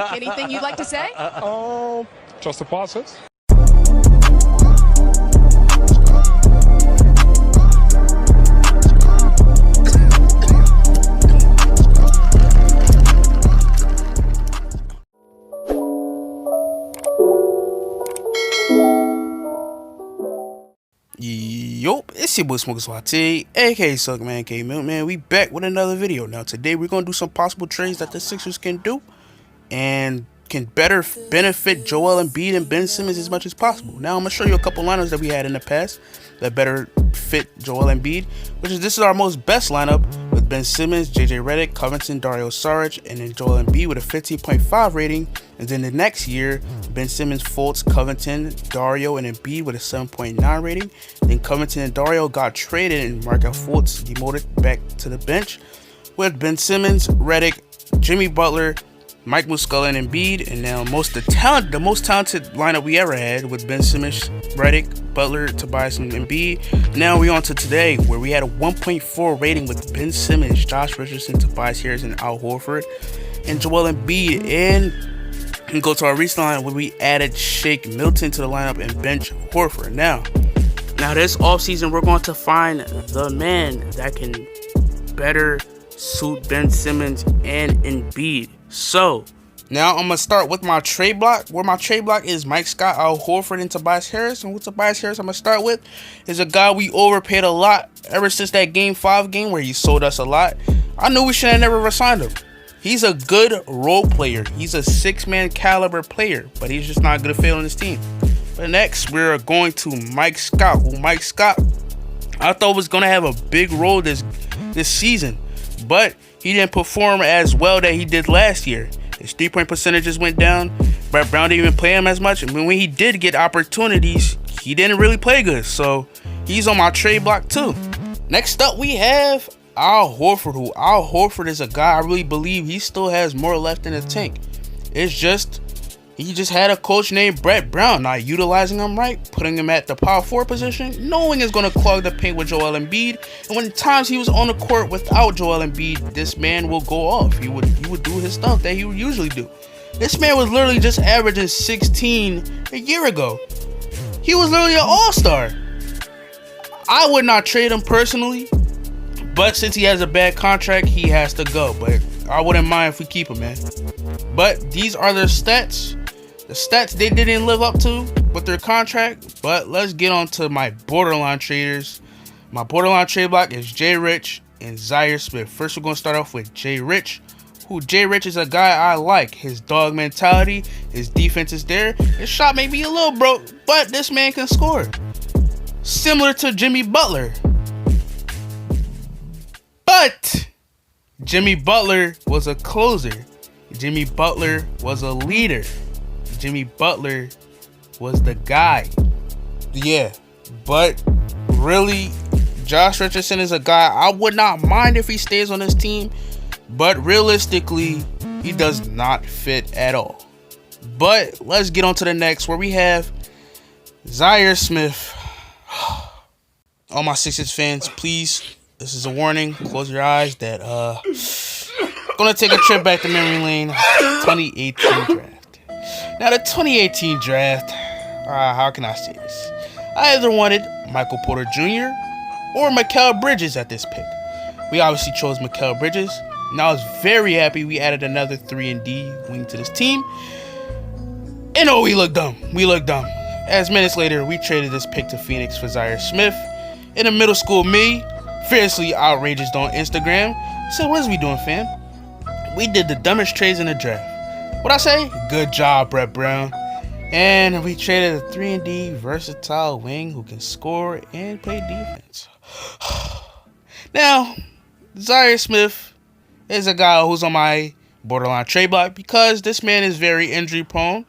Anything you'd like to say? Just the process. Yup, it's your boy Smoker Swati, aka Suckman K Milk Man. We back with another video. Now today we're gonna do some possible trades that the Sixers can do and can better benefit Joel Embiid and Ben Simmons as much as possible. Now I'm gonna show you a couple lineups that we had in the past that better fit Joel Embiid, this is our most best lineup with Ben Simmons, JJ Redick, Covington, Dario Saric, and then Joel Embiid with a 15.5 rating. And then the next year, Ben Simmons, Fultz, Covington, Dario, and Embiid with a 7.9 rating. Then Covington and Dario got traded and Markelle Fultz demoted back to the bench with Ben Simmons, Redick, Jimmy Butler, Mike Muscala, and Embiid. And now the most talented lineup we ever had with Ben Simmons, Redick, Butler, Tobias, and Embiid. Now we on to today where we had a 1.4 rating with Ben Simmons, Josh Richardson, Tobias Harris, and Al Horford, and Joel Embiid. And go to our recent lineup where we added Shake Milton to the lineup and bench Horford. Now this offseason we're going to find the man that can better suit Ben Simmons and Embiid. So now I'm gonna start with my trade block, where my trade block is Mike Scott, Al Horford, and Tobias Harris. And with Tobias Harris, I'm gonna start with is a guy we overpaid a lot ever since that Game 5 game where he sold us a lot. I knew we should have never re-signed him. He's a good role player. He's a six-man caliber player, but he's just not good at failing his team. But next, we're going to Mike Scott. Mike Scott, I thought was gonna have a big role this season, but he didn't perform as well that he did last year. His 3-point percentages went down. Brett Brown didn't even play him as much. And when he did get opportunities, he didn't really play good. So he's on my trade block too. Next up, we have Al Horford. Al Horford is a guy I really believe he still has more left in the tank. It's just he just had a coach named Brett Brown not utilizing him right, putting him at the power forward position, knowing it's going to clog the paint with Joel Embiid. And when times he was on the court without Joel Embiid, this man will go off. He would do his stuff that he would usually do. This man was literally just averaging 16 a year ago. He was literally an all-star. I would not trade him personally, but since he has a bad contract, he has to go. But I wouldn't mind if we keep him, man. But these are their stats. The stats they didn't live up to with their contract. But let's get on to my borderline traders. My borderline trade block is Jay Rich and Zaire Smith. First, we're going to start off with Jay Rich. Jay Rich is a guy I like. His dog mentality, his defense is there. His shot may be a little broke, but this man can score. Similar to Jimmy Butler. But Jimmy Butler was a closer. Jimmy Butler was a leader. Jimmy Butler was the guy. Yeah, but really, Josh Richardson is a guy I would not mind if he stays on this team, but realistically, he does not fit at all. But let's get on to the next, where we have Zaire Smith. All my Sixers fans, please, this is a warning. Close your eyes. That gonna take a trip back to memory lane. 2018 draft. Now the 2018 draft. How can I say this? I either wanted Michael Porter Jr. or Mikal Bridges at this pick. We obviously chose Mikal Bridges. And I was very happy we added another 3-and-D wing to this team. And we looked dumb. As minutes later, we traded this pick to Phoenix for Zaire Smith. In the middle school me, fiercely outrageous on Instagram, said, "What is we doing, fam? We did the dumbest trades in the draft." What I say? Good job, Brett Brown. And we traded a 3-and-D versatile wing who can score and play defense. Now, Zaire Smith is a guy who's on my borderline trade block because this man is very injury prone.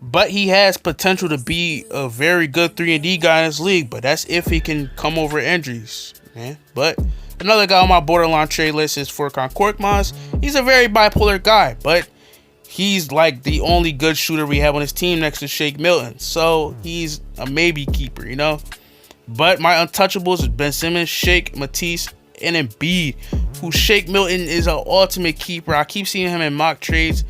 But he has potential to be a very good 3-and-D guy in this league. But that's if he can come over injuries, man. But another guy on my borderline trade list is Furkan Korkmaz. He's a very bipolar guy, but he's like the only good shooter we have on his team next to Shake Milton. So he's a maybe keeper, you know. But my untouchables is Ben Simmons, Shake, Matisse, and Embiid, who Shake Milton is an ultimate keeper. I keep seeing him in mock trades.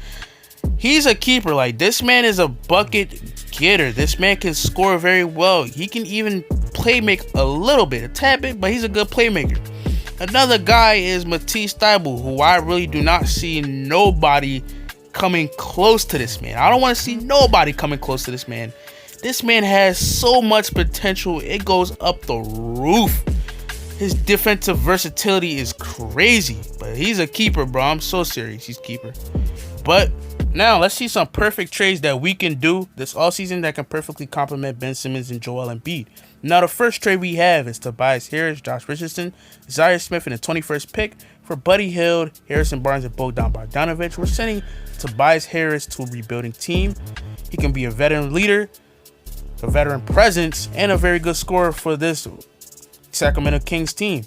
He's a keeper. Like, this man is a bucket getter. This man can score very well. He can even playmake a little bit, a tad bit, but he's a good playmaker. Another guy is Matisse Thybulle, who I really do not see nobody coming close to this man. I don't want to see nobody coming close to this man. This man has so much potential. It goes up the roof. His defensive versatility is crazy. But he's a keeper, bro. I'm so serious. He's a keeper. But now let's see some perfect trades that we can do this offseason that can perfectly complement Ben Simmons and Joel Embiid. Now, the first trade we have is Tobias Harris, Josh Richardson, Zaire Smith, and the 21st pick for Buddy Hield, Harrison Barnes, and Bogdan Bogdanovic. We're sending Tobias Harris to a rebuilding team. He can be a veteran leader, a veteran presence, and a very good scorer for this Sacramento Kings team.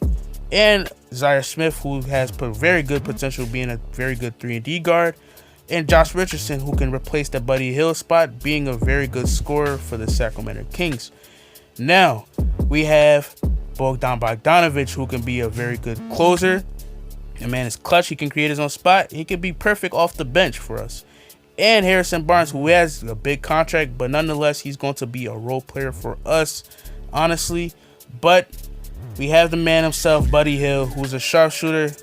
And Zaire Smith, who has put very good potential being a very good 3-and-D guard. And Josh Richardson, who can replace the Buddy Hield spot, being a very good scorer for the Sacramento Kings. Now, we have Bogdan Bogdanovic, who can be a very good closer. The man is clutch. He can create his own spot. He can be perfect off the bench for us. And Harrison Barnes, who has a big contract, but nonetheless, he's going to be a role player for us, honestly. But we have the man himself, Buddy Hield, who's a sharpshooter,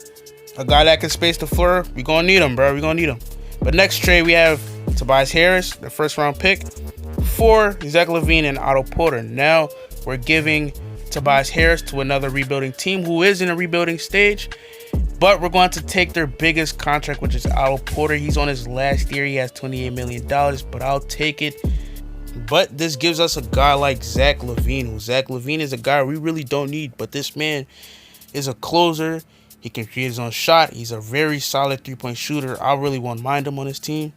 a guy that can space the floor. We're going to need him, bro. We're going to need him. But next trade, we have Tobias Harris, the first-round pick, for Zach LaVine and Otto Porter. Now, we're giving Tobias Harris to another rebuilding team who is in a rebuilding stage. But we're going to take their biggest contract, which is Otto Porter. He's on his last year. He has $28 million, but I'll take it. But this gives us a guy like Zach LaVine. Zach LaVine is a guy we really don't need, but this man is a closer. He can create his own shot. He's a very solid three-point shooter. I really won't mind him on his team.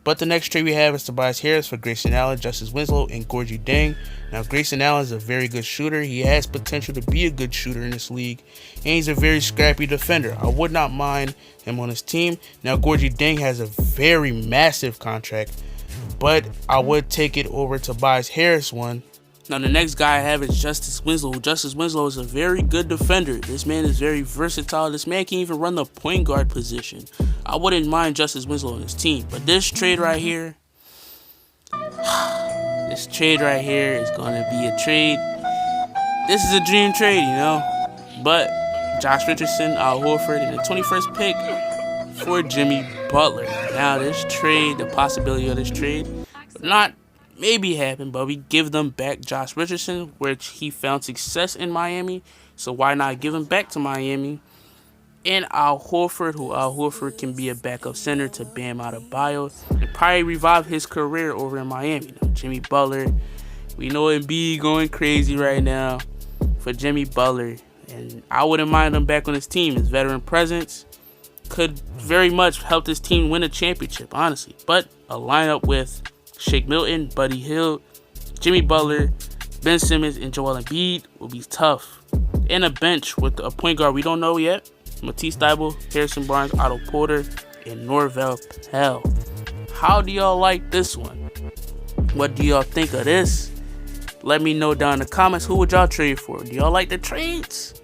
But the next trade we have is Tobias Harris for Grayson Allen, Justice Winslow, and Gorgie Deng. Now, Grayson Allen is a very good shooter. He has potential to be a good shooter in this league. And he's a very scrappy defender. I would not mind him on his team. Now, Gorgie Deng has a very massive contract. But I would take it over Tobias Harris one. Now, the next guy I have is Justice Winslow. Justice Winslow is a very good defender. This man is very versatile. This man can even run the point guard position. I wouldn't mind Justice Winslow on his team. But this trade right here, is going to be a trade. This is a dream trade, you know. But Josh Richardson, Al Horford, and the 21st pick for Jimmy Butler. Now, this trade, the possibility of this trade, not maybe happen, but we give them back Josh Richardson, which he found success in Miami. So why not give him back to Miami? And Al Horford, who Al Horford can be a backup center to Bam Adebayo and probably revive his career over in Miami. Now, Jimmy Butler, we know Embiid going crazy right now for Jimmy Butler, and I wouldn't mind him back on his team. His veteran presence could very much help this team win a championship, honestly. But a lineup with Shake Milton, Buddy Hield, Jimmy Butler, Ben Simmons, and Joel Embiid will be tough. And a bench with a point guard we don't know yet, Matisse Thybulle, Harrison Barnes, Otto Porter, and Norvel Pelle. How do y'all like this one? What do y'all think of this? Let me know down in the comments. Who would y'all trade for? Do y'all like the trades?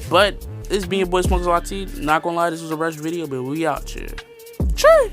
But this being Boy Smokers YT. Not gonna lie, this was a rush video, but we out here. Cheers.